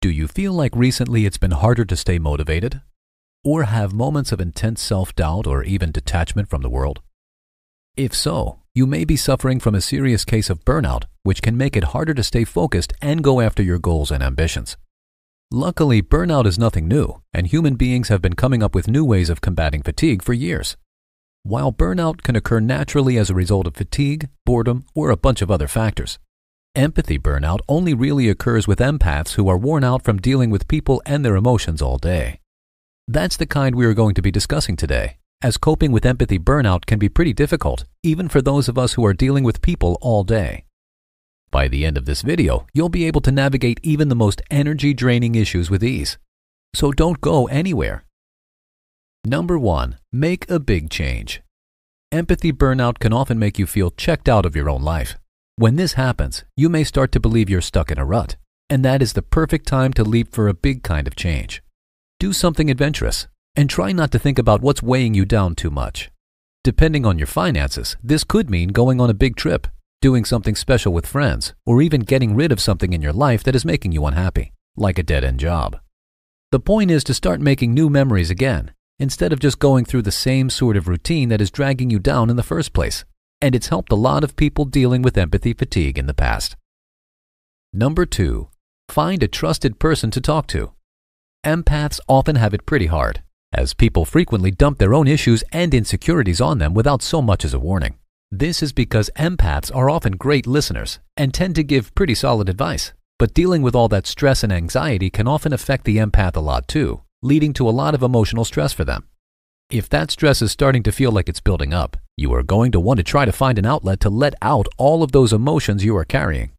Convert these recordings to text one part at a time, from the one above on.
Do you feel like recently it's been harder to stay motivated? Or have moments of intense self-doubt or even detachment from the world? If so, you may be suffering from a serious case of burnout, which can make it harder to stay focused and go after your goals and ambitions. Luckily, burnout is nothing new, and human beings have been coming up with new ways of combating fatigue for years. While burnout can occur naturally as a result of fatigue, boredom, or a bunch of other factors, empathy burnout only really occurs with empaths who are worn out from dealing with people and their emotions all day. That's the kind we are going to be discussing today, as coping with empathy burnout can be pretty difficult, even for those of us who are dealing with people all day. By the end of this video, you'll be able to navigate even the most energy-draining issues with ease. So don't go anywhere. Number 1. Make a big change. Empathy burnout can often make you feel checked out of your own life. When this happens, you may start to believe you're stuck in a rut, and that is the perfect time to leap for a big kind of change. Do something adventurous, and try not to think about what's weighing you down too much. Depending on your finances, this could mean going on a big trip, doing something special with friends, or even getting rid of something in your life that is making you unhappy, like a dead-end job. The point is to start making new memories again, instead of just going through the same sort of routine that is dragging you down in the first place. And it's helped a lot of people dealing with empathy fatigue in the past. Number 2. Find a trusted person to talk to. Empaths often have it pretty hard, as people frequently dump their own issues and insecurities on them without so much as a warning. This is because empaths are often great listeners and tend to give pretty solid advice, but dealing with all that stress and anxiety can often affect the empath a lot too, leading to a lot of emotional stress for them. If that stress is starting to feel like it's building up, you are going to want to try to find an outlet to let out all of those emotions you are carrying.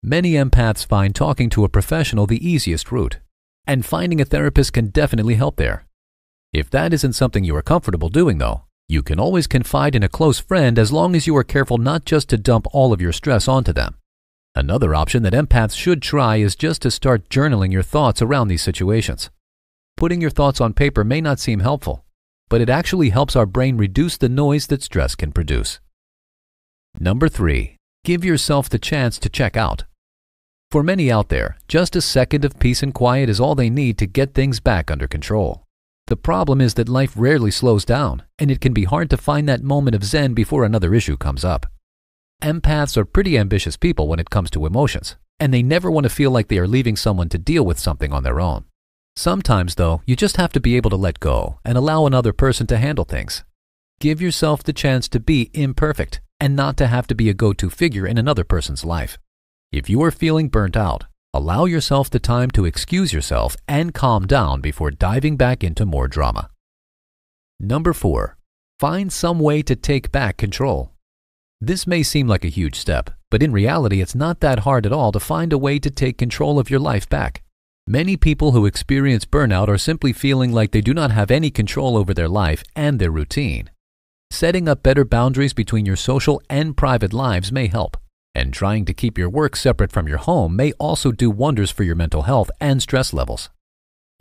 Many empaths find talking to a professional the easiest route, and finding a therapist can definitely help there. If that isn't something you are comfortable doing though, you can always confide in a close friend as long as you are careful not just to dump all of your stress onto them. Another option that empaths should try is just to start journaling your thoughts around these situations. Putting your thoughts on paper may not seem helpful, but it actually helps our brain reduce the noise that stress can produce. Number 3. Give yourself the chance to check out. For many out there, just a second of peace and quiet is all they need to get things back under control. The problem is that life rarely slows down, and it can be hard to find that moment of zen before another issue comes up. Empaths are pretty ambitious people when it comes to emotions, and they never want to feel like they are leaving someone to deal with something on their own. Sometimes, though, you just have to be able to let go and allow another person to handle things. Give yourself the chance to be imperfect and not to have to be a go-to figure in another person's life. If you are feeling burnt out, allow yourself the time to excuse yourself and calm down before diving back into more drama. Number 4. Find some way to take back control. This may seem like a huge step, but in reality it's not that hard at all to find a way to take control of your life back. Many people who experience burnout are simply feeling like they do not have any control over their life and their routine. Setting up better boundaries between your social and private lives may help, and trying to keep your work separate from your home may also do wonders for your mental health and stress levels.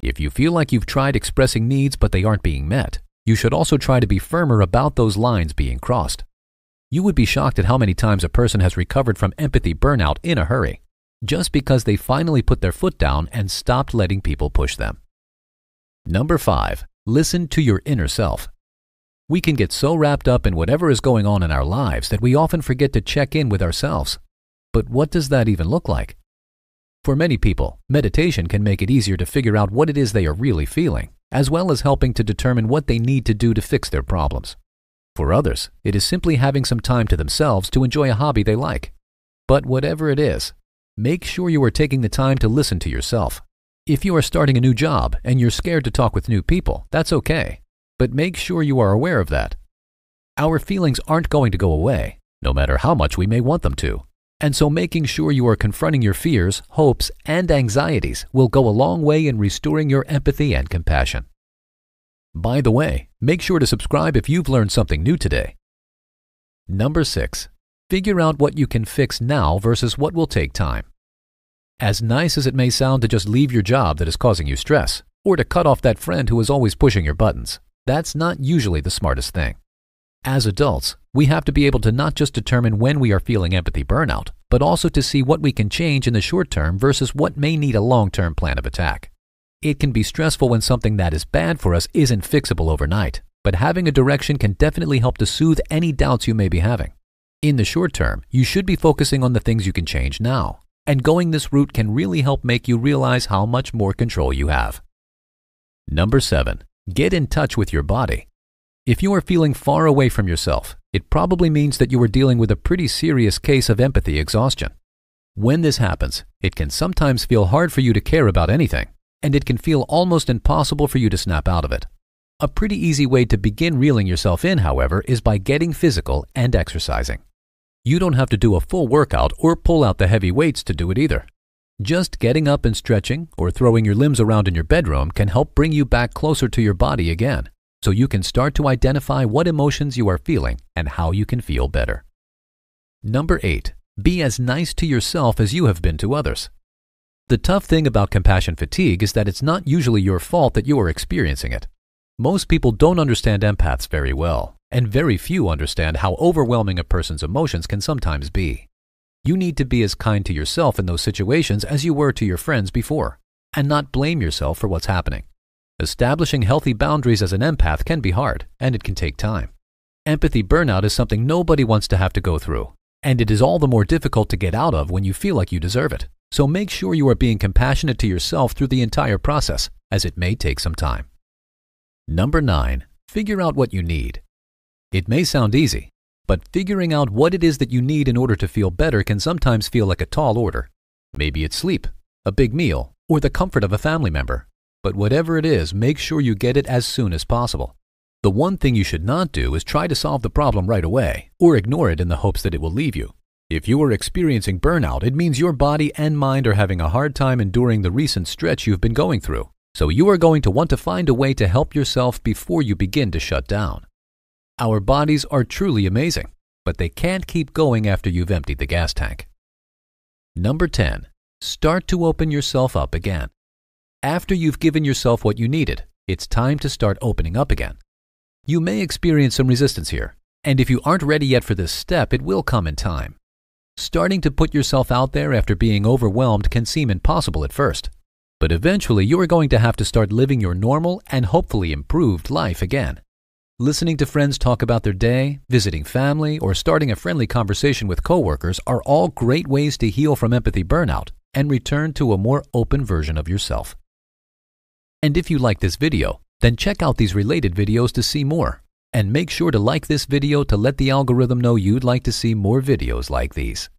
If you feel like you've tried expressing needs but they aren't being met, you should also try to be firmer about those lines being crossed. You would be shocked at how many times a person has recovered from empathy burnout in a hurry, just because they finally put their foot down and stopped letting people push them. Number 5. Listen to your inner self. We can get so wrapped up in whatever is going on in our lives that we often forget to check in with ourselves. But what does that even look like? For many people, meditation can make it easier to figure out what it is they are really feeling, as well as helping to determine what they need to do to fix their problems. For others, it is simply having some time to themselves to enjoy a hobby they like. But whatever it is, make sure you are taking the time to listen to yourself. If you are starting a new job and you're scared to talk with new people, that's okay. But make sure you are aware of that. Our feelings aren't going to go away, no matter how much we may want them to. And so making sure you are confronting your fears, hopes, and anxieties will go a long way in restoring your empathy and compassion. By the way, make sure to subscribe if you've learned something new today. Number 6. Figure out what you can fix now versus what will take time. As nice as it may sound to just leave your job that is causing you stress, or to cut off that friend who is always pushing your buttons, that's not usually the smartest thing. As adults, we have to be able to not just determine when we are feeling empathy burnout, but also to see what we can change in the short term versus what may need a long-term plan of attack. It can be stressful when something that is bad for us isn't fixable overnight, but having a direction can definitely help to soothe any doubts you may be having. In the short term, you should be focusing on the things you can change now, and going this route can really help make you realize how much more control you have. Number 7, get in touch with your body. If you are feeling far away from yourself, it probably means that you are dealing with a pretty serious case of empathy exhaustion. When this happens, it can sometimes feel hard for you to care about anything, and it can feel almost impossible for you to snap out of it. A pretty easy way to begin reeling yourself in, however, is by getting physical and exercising. You don't have to do a full workout or pull out the heavy weights to do it either. Just getting up and stretching or throwing your limbs around in your bedroom can help bring you back closer to your body again, so you can start to identify what emotions you are feeling and how you can feel better. Number 8, be as nice to yourself as you have been to others. The tough thing about compassion fatigue is that it's not usually your fault that you are experiencing it. Most people don't understand empaths very well, and very few understand how overwhelming a person's emotions can sometimes be. You need to be as kind to yourself in those situations as you were to your friends before, and not blame yourself for what's happening. Establishing healthy boundaries as an empath can be hard, and it can take time. Empathy burnout is something nobody wants to have to go through, and it is all the more difficult to get out of when you feel like you deserve it. So make sure you are being compassionate to yourself through the entire process, as it may take some time. Number 9, figure out what you need. It may sound easy, but figuring out what it is that you need in order to feel better can sometimes feel like a tall order. Maybe it's sleep, a big meal, or the comfort of a family member. But whatever it is, make sure you get it as soon as possible. The one thing you should not do is try to solve the problem right away, or ignore it in the hopes that it will leave you. If you are experiencing burnout, it means your body and mind are having a hard time enduring the recent stretch you've been going through. So you are going to want to find a way to help yourself before you begin to shut down. Our bodies are truly amazing, but they can't keep going after you've emptied the gas tank. Number 10, start to open yourself up again. After you've given yourself what you needed, it's time to start opening up again. You may experience some resistance here, and if you aren't ready yet for this step, it will come in time. Starting to put yourself out there after being overwhelmed can seem impossible at first, but eventually you are going to have to start living your normal and hopefully improved life again. Listening to friends talk about their day, visiting family, or starting a friendly conversation with coworkers are all great ways to heal from empathy burnout and return to a more open version of yourself. And if you like this video, then check out these related videos to see more. And make sure to like this video to let the algorithm know you'd like to see more videos like these.